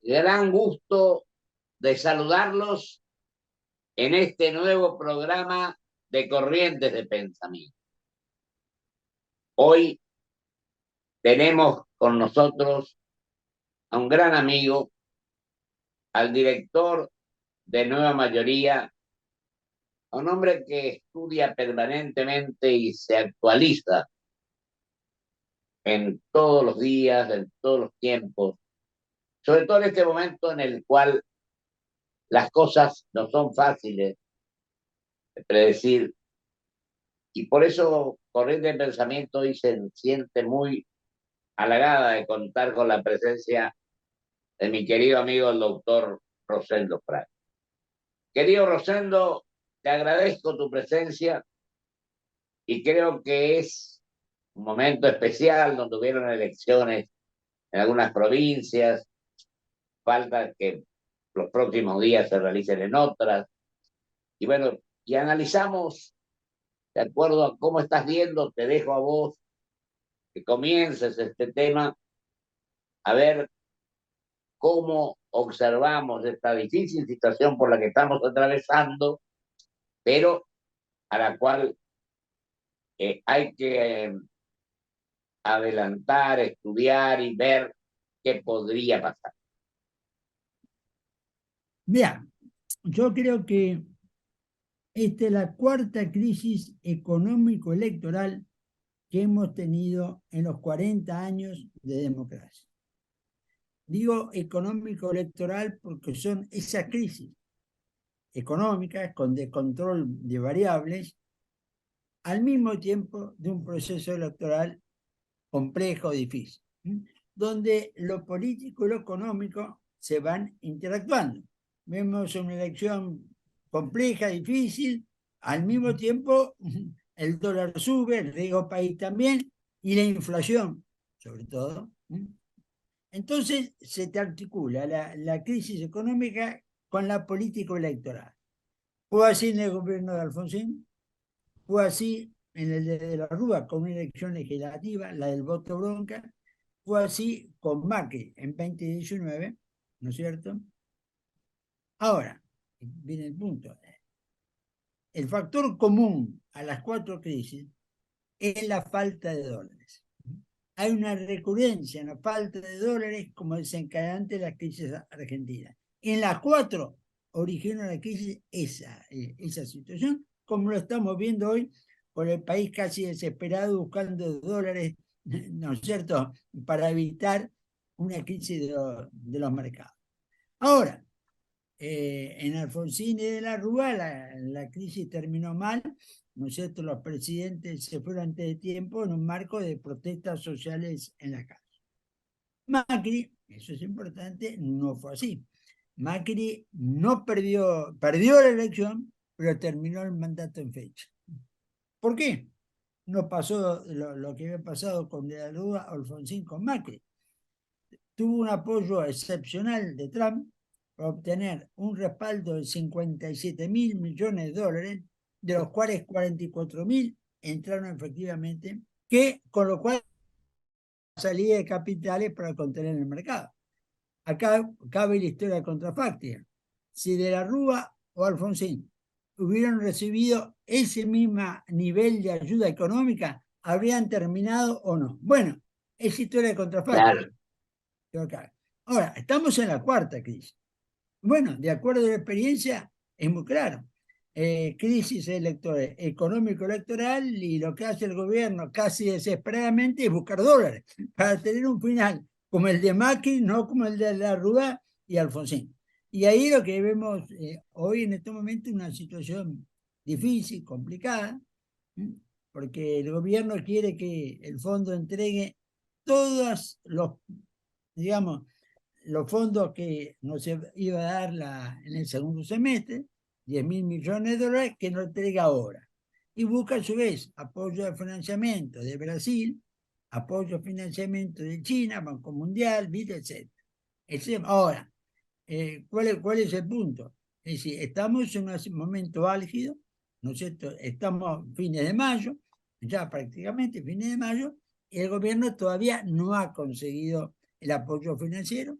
gran gusto de saludarlos en este nuevo programa de Corrientes de Pensamiento. Hoy tenemos con nosotros a un gran amigo, al director de Nueva Mayoría, a un hombre que estudia permanentemente y se actualiza en todos los días, en todos los tiempos, sobre todo en este momento en el cual las cosas no son fáciles de predecir. Y por eso Corriente de Pensamiento hoy se siente muy halagada de contar con la presencia de mi querido amigo el doctor Rosendo Frade. Querido Rosendo, te agradezco tu presencia y creo que es un momento especial donde hubieron elecciones en algunas provincias, falta que los próximos días se realicen en otras. Y bueno, y analizamos de acuerdo a cómo estás viendo, te dejo a vos que comiences este tema, a ver cómo observamos esta difícil situación por la que estamos atravesando, pero a la cual hay que adelantar, estudiar y ver qué podría pasar. Bien, yo creo que esta es la cuarta crisis económico-electoral que hemos tenido en los 40 años de democracia. Digo económico-electoral porque son esas crisis económicas con descontrol de variables al mismo tiempo de un proceso electoral complejo, difícil, donde lo político y lo económico se van interactuando. Vemos una elección compleja, difícil, al mismo tiempo el dólar sube, el riesgo país también, y la inflación, sobre todo. Entonces se te articula la crisis económica con la política electoral. Fue así en el gobierno de Alfonsín, fue así en el de la Rúa con una elección legislativa, la del voto bronca, fue así con Macri en 2019, ¿no es cierto? Ahora, viene el punto. El factor común a las cuatro crisis es la falta de dólares. Hay una recurrencia en la falta de dólares como desencadenante de la crisis argentina. En las cuatro originó la crisis esa situación, como lo estamos viendo hoy, por el país casi desesperado buscando dólares, ¿no es cierto?, para evitar una crisis de los mercados. Ahora, en Alfonsín y de la Rúa la crisis terminó mal, ¿no es cierto? Los presidentes se fueron antes de tiempo en un marco de protestas sociales en la calle. Macri, eso es importante, no fue así. Macri no perdió la elección, pero terminó el mandato en fecha. ¿Por qué? No pasó lo que había pasado con De la Rúa, Alfonsín con Macri. Tuvo un apoyo excepcional de Trump para obtener un respaldo de 57 mil millones de dólares, de los cuales 44 mil entraron efectivamente, con lo cual salida de capitales para contener el mercado. Acá cabe la historia contrafáctica. Si De la Rúa o Alfonsín hubieran recibido ese mismo nivel de ayuda económica, ¿habrían terminado o no? Bueno, es historia contrafáctica. Claro. Ahora, estamos en la cuarta crisis. Bueno, de acuerdo a la experiencia, es muy claro. Crisis electoral, económico-electoral, y lo que hace el gobierno casi desesperadamente es buscar dólares para tener un final como el de Macri, no como el de la Rúa y Alfonsín. Y ahí lo que vemos hoy en este momento es una situación difícil, complicada, porque el gobierno quiere que el fondo entregue todos los, digamos, los fondos que nos iba a dar en el segundo semestre, 10 mil millones de dólares, que nos entrega ahora. Y busca a su vez apoyo de financiamiento de Brasil, apoyo de financiamiento de China, Banco Mundial, etc. Ahora, ¿cuál es el punto? Es decir, estamos en un momento álgido, ¿no es cierto? Estamos fines de mayo, ya prácticamente fines de mayo, y el gobierno todavía no ha conseguido el apoyo financiero.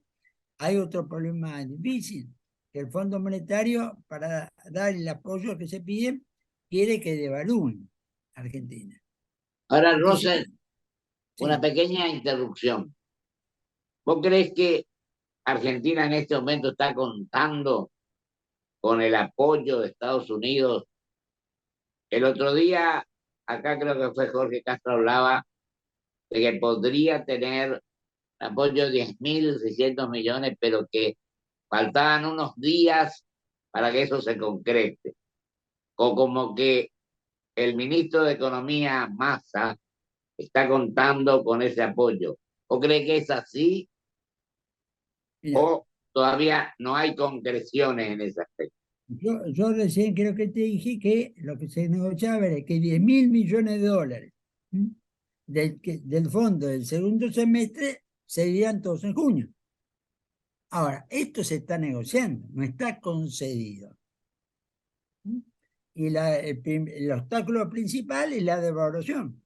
hay otro problema difícil, que el Fondo Monetario, para dar el apoyo que se pide, quiere que devalúen Argentina. Ahora, Dice, Rosa, una sí, pequeña interrupción. ¿Vos crees que Argentina en este momento está contando con el apoyo de Estados Unidos? El otro día, acá creo que fue Jorge Castro, hablaba de que podría tener apoyo de 10.600 millones, pero que faltaban unos días para que eso se concrete. O como que el ministro de Economía, Massa, está contando con ese apoyo. ¿O cree que es así mira, o todavía no hay concreciones en ese aspecto? yo recién creo que te dije que lo que se negociaba era que 10.000 millones de dólares, ¿m? Del fondo del segundo semestre se irían todos en junio. Ahora, esto se está negociando, no está concedido. ¿M? Y el obstáculo principal es la devaluación.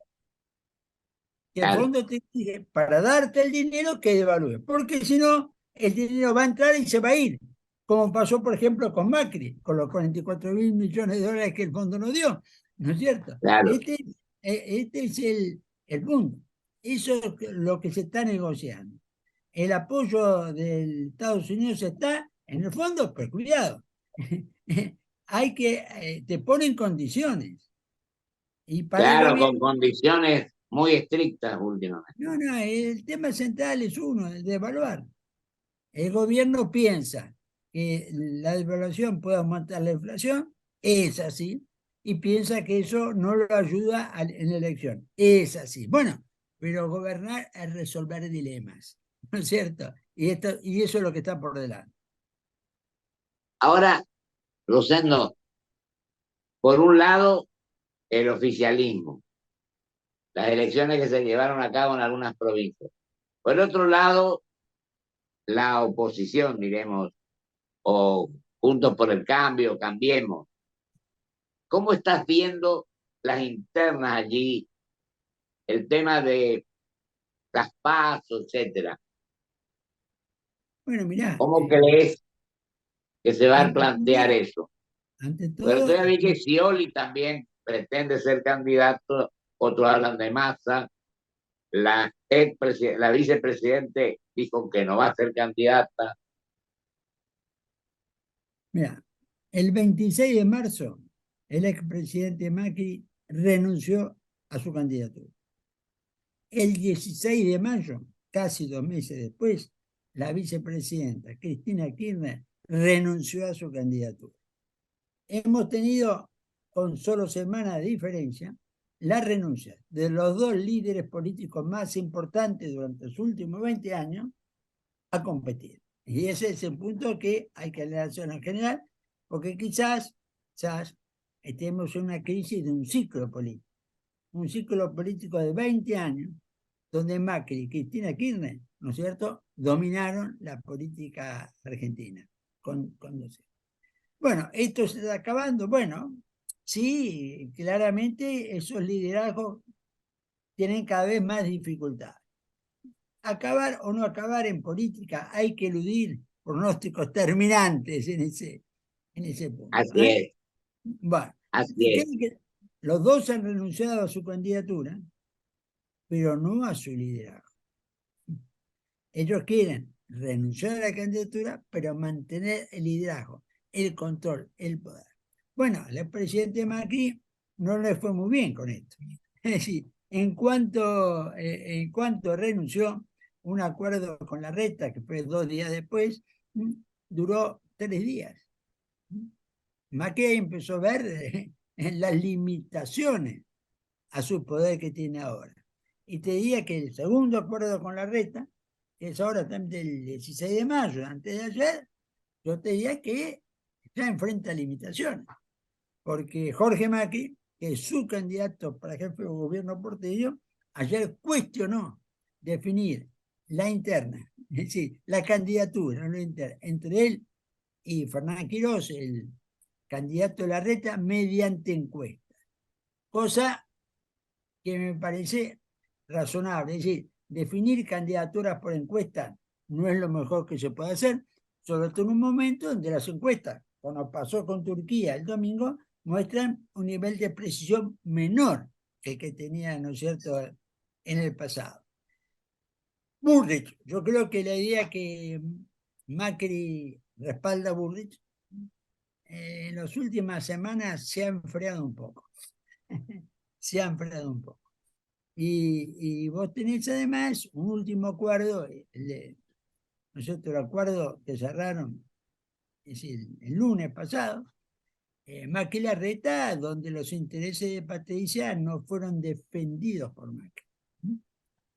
Que el Claro, fondo te exige para darte el dinero que devalúe, porque si no, el dinero va a entrar y se va a ir, como pasó, por ejemplo, con Macri, con los 44.000 millones de dólares que el fondo nos dio, ¿no es cierto? claro. Este es el punto. Eso es lo que se está negociando. El apoyo de Estados Unidos está en el fondo, pero cuidado, te ponen condiciones. Y para el Claro, con gobierno, condiciones muy estrictas últimamente. no, el tema central es uno, el de evaluar. El gobierno piensa que la devaluación puede aumentar la inflación, es así, y piensa que eso no lo ayuda en la elección, es así. Bueno, pero gobernar es resolver dilemas, ¿no es cierto? Y eso es lo que está por delante. Ahora, Rosendo, por un lado, el oficialismo, las elecciones que se llevaron a cabo en algunas provincias. Por otro lado, la oposición, diremos, o Juntos por el Cambio, Cambiemos. ¿Cómo estás viendo las internas allí, el tema de las PASO, etcétera? Bueno, mirá, ¿Cómo crees que se va a ante plantear todo, eso? ante Pero todo, todavía vi que Scioli también pretende ser candidato, otros hablan de Massa, la vicepresidente dijo que no va a ser candidata. mira, el 26 de marzo, el expresidente Macri renunció a su candidatura. El 16 de mayo, casi 2 meses después, la vicepresidenta Cristina Kirchner renunció a su candidatura. Hemos tenido, con solo semanas de diferencia, la renuncia de los dos líderes políticos más importantes durante los últimos 20 años a competir. Y ese es el punto que hay que leer en general, porque quizás estemos en una crisis de un ciclo político de 20 años, donde Macri y Cristina Kirchner, ¿no es cierto?, dominaron la política argentina. Bueno, esto se está acabando. Bueno, sí, claramente esos liderazgos tienen cada vez más dificultades. Acabar o no acabar en política, hay que eludir pronósticos terminantes en ese punto. Así es, Bueno, así es. los dos han renunciado a su candidatura, pero no a su liderazgo. Ellos quieren renunciar a la candidatura, pero mantener el liderazgo, el control, el poder. Bueno, al presidente Macri no le fue muy bien con esto. Es decir, en cuanto renunció, un acuerdo con la Reta, que fue 2 días después, duró 3 días. Macri empezó a ver en las limitaciones a su poder que tiene ahora. Y te diría que el segundo acuerdo con la Reta, que es ahora también del 16 de mayo, antes de ayer, yo te diría que ya enfrenta limitaciones, porque Jorge Macri, que es su candidato para jefe de gobierno porteño, ayer cuestionó definir la interna, es decir, la candidatura, no la interna, entre él y Fernán Quirós, el candidato de la Reta, mediante encuesta. Cosa que me parece razonable, es decir, definir candidaturas por encuesta no es lo mejor que se puede hacer, sobre todo en un momento donde las encuestas, como pasó con Turquía el domingo, muestran un nivel de precisión menor que el que tenía, ¿no es cierto?, en el pasado. Bullrich, yo creo que la idea que Macri respalda a Bullrich en las últimas semanas se ha enfriado un poco. Se ha enfriado un poco. Y vos tenés además un último acuerdo, ¿no es cierto?, el acuerdo que cerraron, es decir, el lunes pasado, Macri Larreta, donde los intereses de Patricia no fueron defendidos por Macri.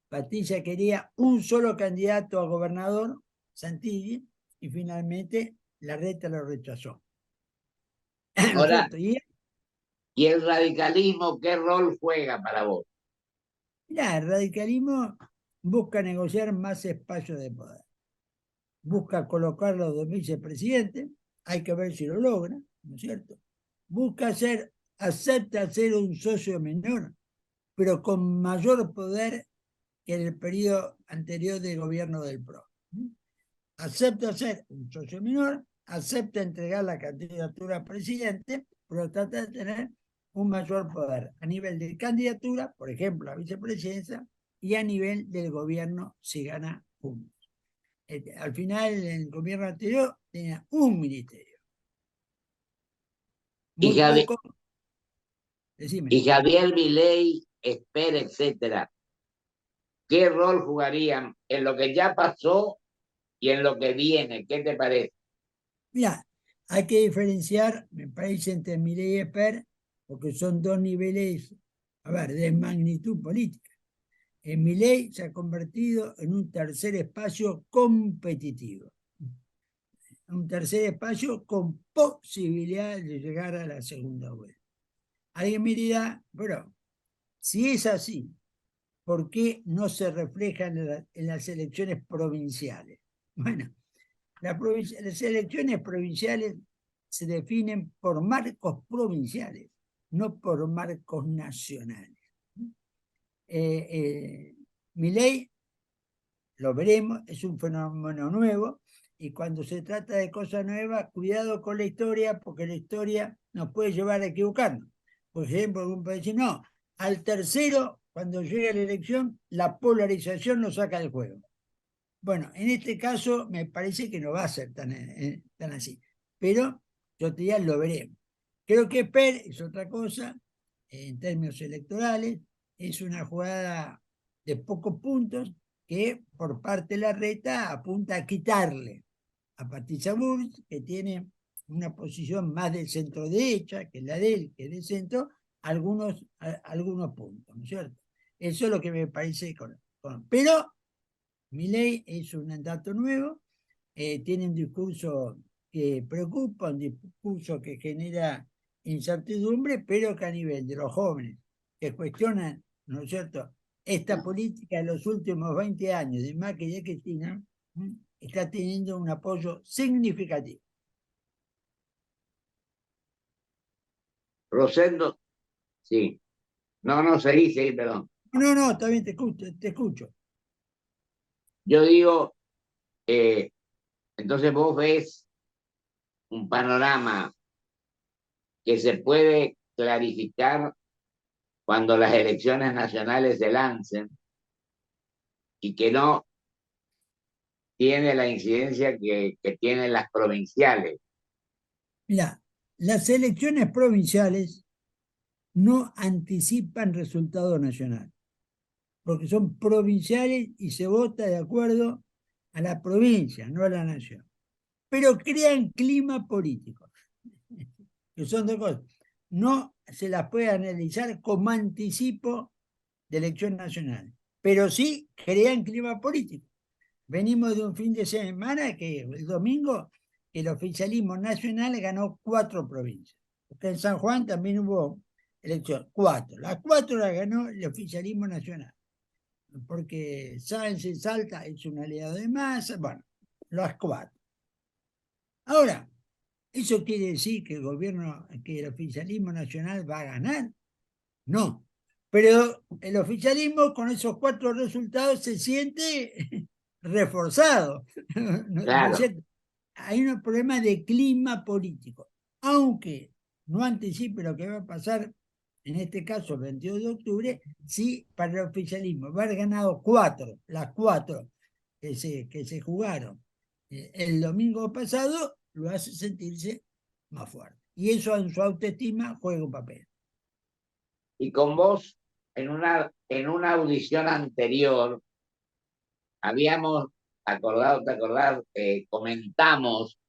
Patricia quería un solo candidato a gobernador, Santilli, y finalmente Larreta lo rechazó. ¿No es Ahora, cierto? ¿y el radicalismo qué rol juega para vos? Mirá, el radicalismo busca negociar más espacios de poder. Busca colocarlo de vicepresidente, hay que ver si lo logra, ¿no es cierto? Acepta ser un socio menor, pero con mayor poder que en el periodo anterior del gobierno del PRO. Acepta ser un socio menor, acepta entregar la candidatura a presidente, pero trata de tener un mayor poder a nivel de candidatura, por ejemplo, a vicepresidencia, y a nivel del gobierno si gana juntos. Al final, el gobierno anterior tenía un ministerio. Y Muy Javier, poco, decime. y Javier Milei, Esper, etcétera, ¿qué rol jugarían en lo que ya pasó y en lo que viene? ¿Qué te parece? Mira, hay que diferenciar, me parece, entre Milei y Esper, porque son dos niveles, a ver, de magnitud política. Milei se ha convertido en un tercer espacio competitivo, un tercer espacio con posibilidad de llegar a la segunda vuelta. Alguien me dirá, pero si es así, ¿por qué no se refleja en las elecciones provinciales? Bueno, las elecciones provinciales se definen por marcos provinciales, no por marcos nacionales. Milei, lo veremos, es un fenómeno nuevo, y cuando se trata de cosas nuevas, cuidado con la historia, porque la historia nos puede llevar a equivocarnos. Por ejemplo, algún puede decir, no, al tercero, cuando llegue la elección, la polarización nos saca del juego. Bueno, en este caso me parece que no va a ser tan así, pero yo te diría, lo veremos. Creo que PER es otra cosa, en términos electorales, es una jugada de pocos puntos que por parte de la reta apunta a quitarle a Patricia Bullrich, que tiene una posición más del centro derecha que la de él, que es del centro, algunos puntos, ¿no es cierto? Eso es lo que me parece. Pero Milei es un dato nuevo, tiene un discurso que preocupa, un discurso que genera incertidumbre, pero que a nivel de los jóvenes que cuestionan, ¿no es cierto?, esta política de los últimos 20 años de Macri y de Cristina, está teniendo un apoyo significativo. Rosendo, sí. No, no, seguí, perdón. No, está bien, te escucho. Yo digo, entonces vos ves un panorama que se puede clarificar cuando las elecciones nacionales se lancen y que no tiene la incidencia que tienen las provinciales. Mira, las elecciones provinciales no anticipan resultado nacional, porque son provinciales y se vota de acuerdo a la provincia, no a la nación. Pero crean clima político, que son dos cosas. No se las puede analizar como anticipo de elección nacional, pero sí crean clima político. Venimos de un fin de semana que el domingo el oficialismo nacional ganó 4 provincias. Porque en San Juan también hubo elección, 4. Las 4 las ganó el oficialismo nacional. Porque Sáenz y Salta es un aliado de Massa, bueno, las 4. Ahora, ¿eso quiere decir que que el oficialismo nacional va a ganar? No. Pero el oficialismo con esos 4 resultados se siente reforzado. ¿No es Claro. cierto? Hay un problema de clima político, aunque no anticipe lo que va a pasar en este caso el 22 de octubre, sí para el oficialismo va a haber ganado las cuatro que se jugaron el domingo pasado, lo hace sentirse más fuerte. Y eso en su autoestima juega un papel. Y con vos, en una audición anterior, habíamos acordado, ¿te acordás? Comentamos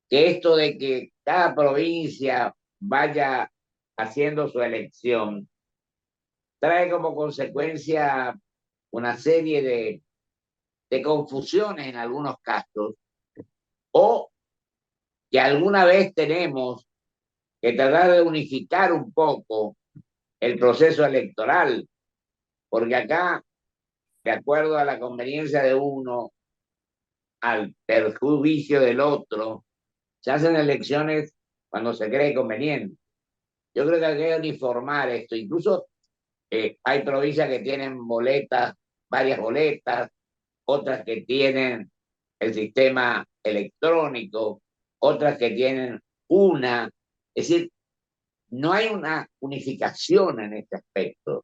que esto de que cada provincia vaya haciendo su elección trae como consecuencia una serie de confusiones en algunos casos, o que alguna vez tenemos que tratar de unificar un poco el proceso electoral, porque acá, de acuerdo a la conveniencia de uno, al perjuicio del otro, se hacen elecciones cuando se cree conveniente. Yo creo que hay que uniformar esto. Incluso hay provincias que tienen boletas, varias boletas, otras que tienen el sistema electrónico, otras que tienen una. Es decir, no hay una unificación en este aspecto.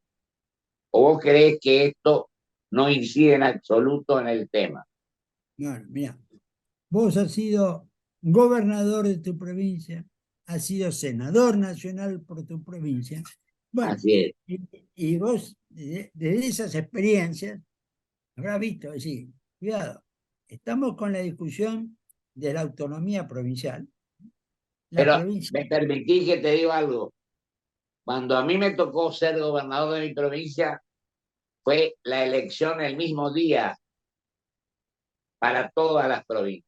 ¿O vos creés que esto no incide en absoluto en el tema? Bueno, mira, vos has sido gobernador de tu provincia, has sido senador nacional por tu provincia. Bueno, Así es. y vos, desde esas experiencias, habrás visto, es decir, cuidado, estamos con la discusión de la autonomía provincial. La Pero provincia, me permitís que te diga algo. Cuando a mí me tocó ser gobernador de mi provincia, fue la elección el mismo día para todas las provincias.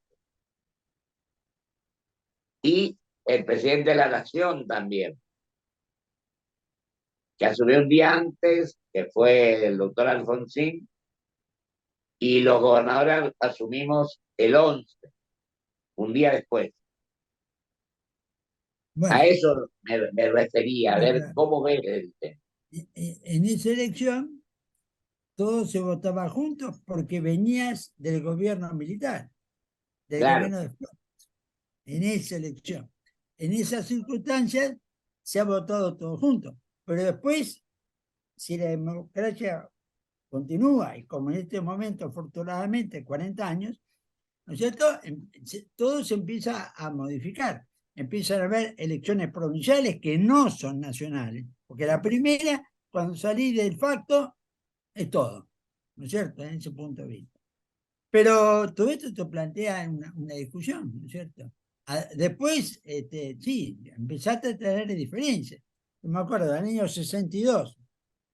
Y el presidente de la nación también, que asumió un día antes, que fue el doctor Alfonsín, y los gobernadores asumimos el 11, un día después. A bueno, eso me refería, a ver claro, cómo ves el tema. en esa elección todo se votaba juntos porque venías del gobierno militar, del Claro, gobierno de en esa elección. En esas circunstancias se ha votado todo junto. Pero después, si la democracia continúa, y como en este momento, afortunadamente, 40 años, ¿no es cierto? Todo se empieza a modificar. Empiezan a haber elecciones provinciales que no son nacionales, porque la primera, cuando salí del facto, es todo, ¿no es cierto? En ese punto de vista. Pero todo esto te plantea una discusión, ¿no es cierto? Después, sí, empezaste a tener diferencias. Yo me acuerdo, del año 62,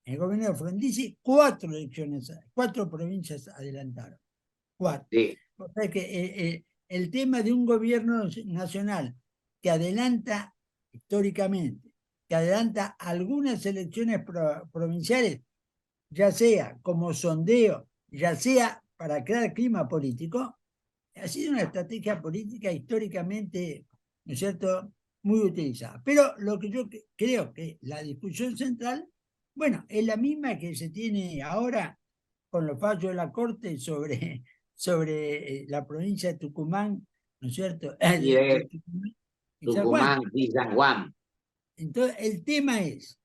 en el gobierno de Frondizi, cuatro provincias adelantaron. Cuatro. sí. O sea que el tema de un gobierno nacional que adelanta históricamente, que adelanta algunas elecciones provinciales, ya sea como sondeo, ya sea para crear clima político, ha sido una estrategia política históricamente, ¿no es cierto?, muy utilizada. Pero lo que yo creo que la discusión central, bueno, es la misma que se tiene ahora con los fallos de la Corte sobre la provincia de Tucumán, ¿no es cierto? Y De de Tucumán y San Juan. Tucumán y San Juan. Entonces, el tema es,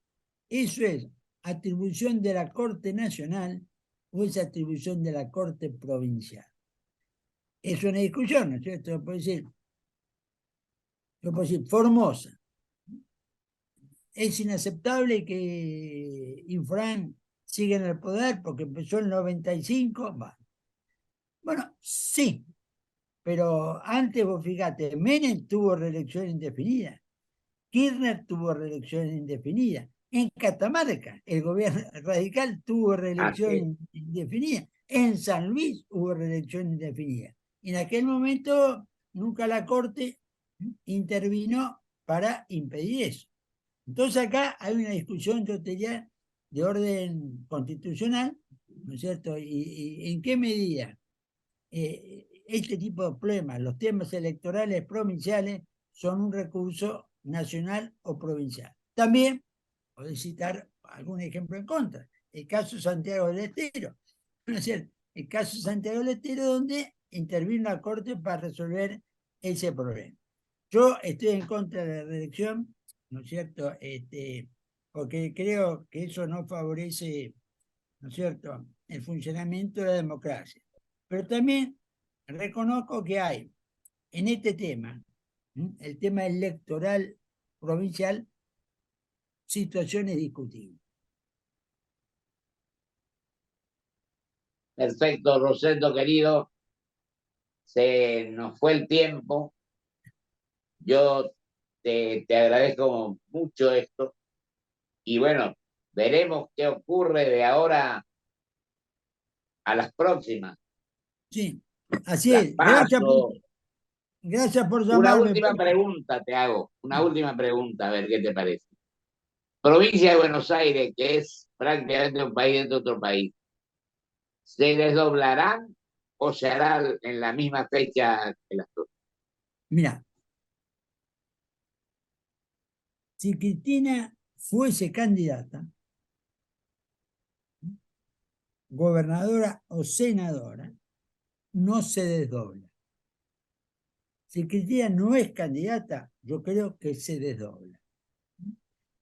¿eso es atribución de la Corte Nacional o es atribución de la Corte Provincial? Es una discusión, ¿no es cierto? Yo puedo decir, Formosa. Es inaceptable que Infran siga en el poder porque empezó en el 95. Bueno, sí, pero antes vos fíjate, Menem tuvo reelección indefinida, Kirchner tuvo reelección indefinida, en Catamarca el gobierno radical tuvo Así. reelección indefinida, en San Luis hubo reelección indefinida. Y en aquel momento nunca la Corte intervino para impedir eso. Entonces acá hay una discusión, yo te diría, de orden constitucional, ¿no es cierto? ¿Y en qué medida este tipo de problemas, los temas electorales provinciales, son un recurso nacional o provincial? También podés citar algún ejemplo en contra. El caso Santiago del Estero, ¿no es cierto? el caso Santiago del Estero, donde intervino la Corte para resolver ese problema. Yo estoy en contra de la reelección, ¿no es cierto? Porque creo que eso no favorece, ¿no es cierto?, el funcionamiento de la democracia. Pero también reconozco que hay en este tema, el tema electoral provincial, situaciones discutibles. Perfecto, Rosendo querido. Se nos fue el tiempo. Yo te agradezco mucho esto. Y bueno, veremos qué ocurre de ahora a las próximas. Sí, así Las es. PASO. Gracias por Una llamarme. última pregunta te hago. Una última pregunta, a ver qué te parece. Provincia de Buenos Aires, que es prácticamente un país dentro de otro país, ¿se desdoblarán o se hará en la misma fecha que las otras? Mira, si Cristina fuese candidata, gobernadora o senadora, no se desdobla. Si Cristina no es candidata, yo creo que se desdobla.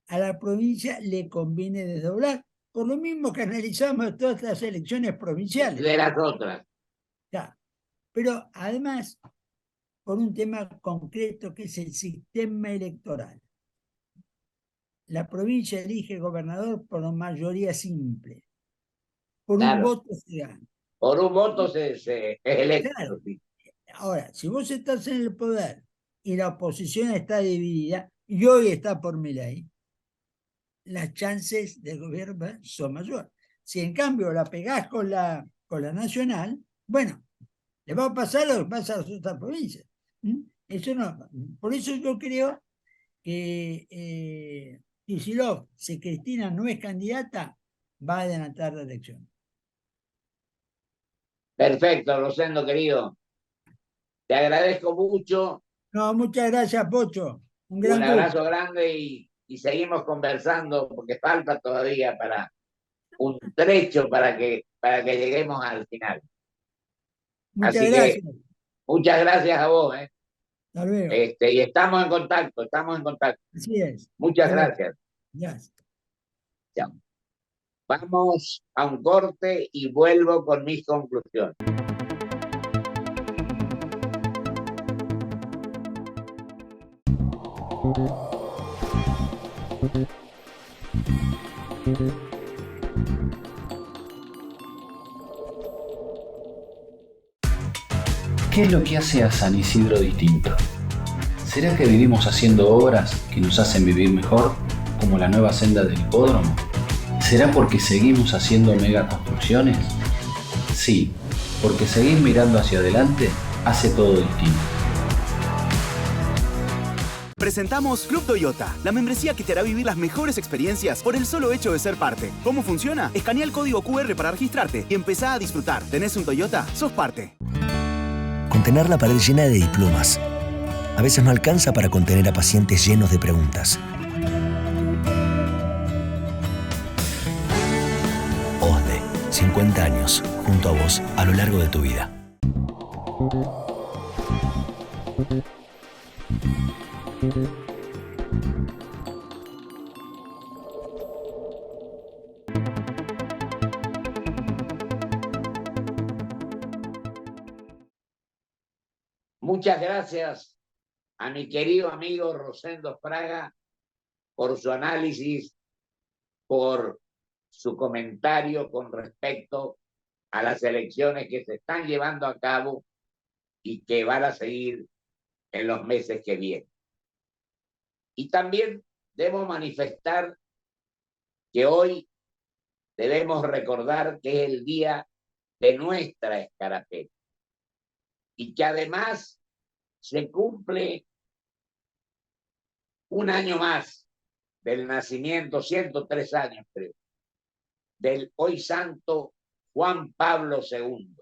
A la provincia le conviene desdoblar, por lo mismo que analizamos todas las elecciones provinciales. De las otras. Ya. Pero además, por un tema concreto que es el sistema electoral. La provincia elige gobernador por mayoría simple. Por un Claro. voto se gana. Por un voto es electo. Claro. Sí. Ahora, si vos estás en el poder y la oposición está dividida, y hoy está por Milei, las chances de gobierno son mayores. Si en cambio la pegás con la nacional, bueno, le va a pasar lo que pasa a las otras provincias. Eso no, por eso yo creo que Kicillof, si Cristina no es candidata, va a adelantar la elección. Perfecto, Rosendo querido. Te agradezco mucho. No, muchas gracias, Pocho. Un Un gran gusto. abrazo grande y seguimos conversando porque falta todavía para un trecho para que lleguemos al final. Muchas Así que gracias. muchas gracias a vos. Hasta luego. Y estamos en contacto, estamos en contacto. Así es. Muchas Hasta luego. gracias. Gracias. Chao. Vamos a un corte y vuelvo con mis conclusiones. ¿Qué es lo que hace a San Isidro distinto? ¿Será que vivimos haciendo obras que nos hacen vivir mejor, como la nueva senda del hipódromo? ¿Será porque seguimos haciendo megaconstrucciones? Sí, porque seguir mirando hacia adelante hace todo distinto. Presentamos Club Toyota, la membresía que te hará vivir las mejores experiencias por el solo hecho de ser parte. ¿Cómo funciona? Escanea el código QR para registrarte y empezá a disfrutar. ¿Tenés un Toyota? ¡Sos parte! Contener la pared llena de diplomas. A veces no alcanza para contener a pacientes llenos de preguntas. OSDE, 50 años, junto a vos, a lo largo de tu vida. Muchas gracias a mi querido amigo Rosendo Fraga por su análisis, por su comentario con respecto a las elecciones que se están llevando a cabo y que van a seguir en los meses que vienen. Y también debo manifestar que hoy debemos recordar que es el día de nuestra escarapela y que además se cumple un año más del nacimiento, 103 años creo, del hoy santo Juan Pablo II,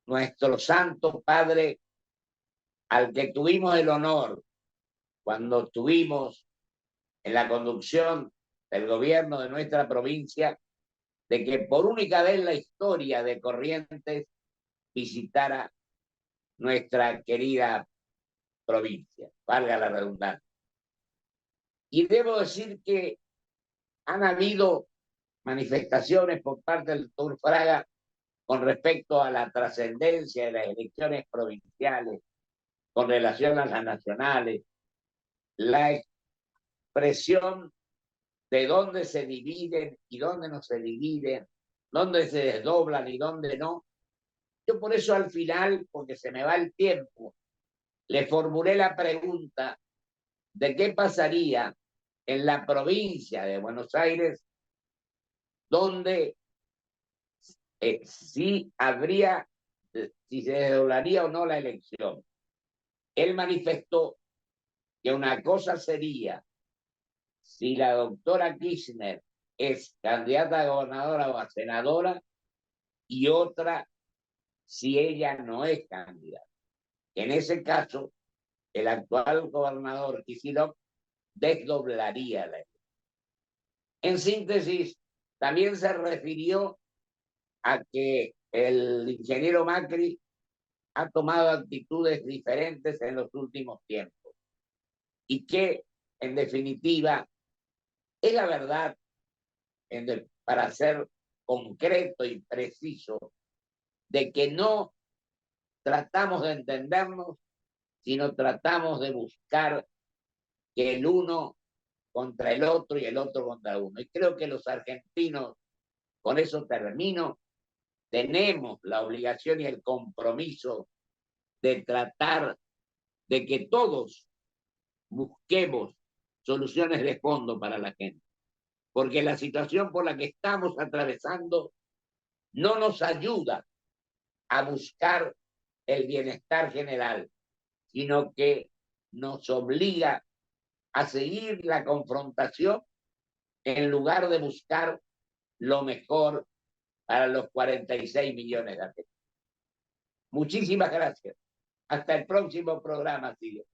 nuestro santo padre al que tuvimos el honor cuando estuvimos en la conducción del gobierno de nuestra provincia de que por única vez en la historia de Corrientes visitara nuestra querida provincia, valga la redundancia. Y debo decir que han habido manifestaciones por parte del doctor Fraga con respecto a la trascendencia de las elecciones provinciales, con relación a las nacionales, la expresión de dónde se dividen y dónde no se dividen, dónde se desdoblan y dónde no. Yo por eso al final, porque se me va el tiempo, le formulé la pregunta de qué pasaría en la provincia de Buenos Aires, donde si habría, si se desdoblaría o no la elección. Él manifestó que una cosa sería si la doctora Kirchner es candidata a gobernadora o a senadora, y otra si ella no es candidata. En ese caso, el actual gobernador Kicillof desdoblaría la elección. En síntesis, también se refirió a que el ingeniero Macri ha tomado actitudes diferentes en los últimos tiempos y que, en definitiva, es la verdad, para ser concreto y preciso, de que no tratamos de entendernos, sino tratamos de buscar que el uno contra el otro y el otro contra uno. Y creo que los argentinos, con eso termino, tenemos la obligación y el compromiso de tratar de que todos busquemos soluciones de fondo para la gente. Porque la situación por la que estamos atravesando no nos ayuda a buscar el bienestar general, sino que nos obliga a seguir la confrontación en lugar de buscar lo mejor para los 46 millones de argentinos. Muchísimas gracias. Hasta el próximo programa, Silvio.